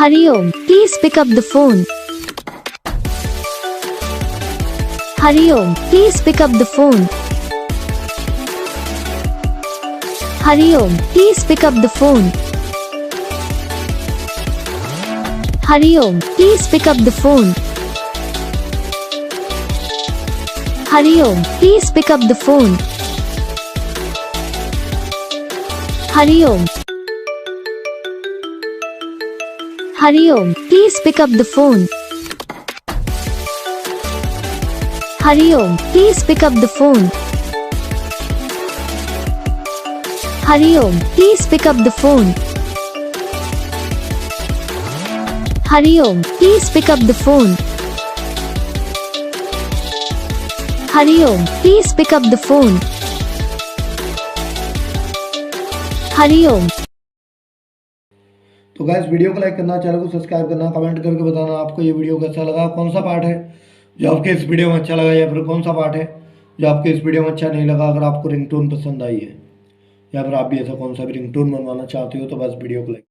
Hariom, please pick up the phone. Hariom, please pick up the phone. Hariom, please pick up the phone. Hariom, please pick up the phone. Hariom, please pick up the phone. Hariom. Hariom, please pick up the phone. Hariom, please pick up the phone. Hariom, please pick up the phone. Hariom, please pick up the phone. Hariom, please pick up the phone. Hariom. तो guys video को like करना, channel को subscribe करना, comment करके बताना आपको ये video कैसा लगा, कौन सा पार्ट है जो आपके इस वीडियो में अच्छा लगा या फिर कौन सा पार्ट है जो आपके इस वीडियो में अच्छा नहीं लगा। अगर आपको रिंगटोन पसंद आई है या फिर आप भी ऐसा कौन सा भी रिंगटोन बनवाना चाहते हो तो बस वीडियो को लाइक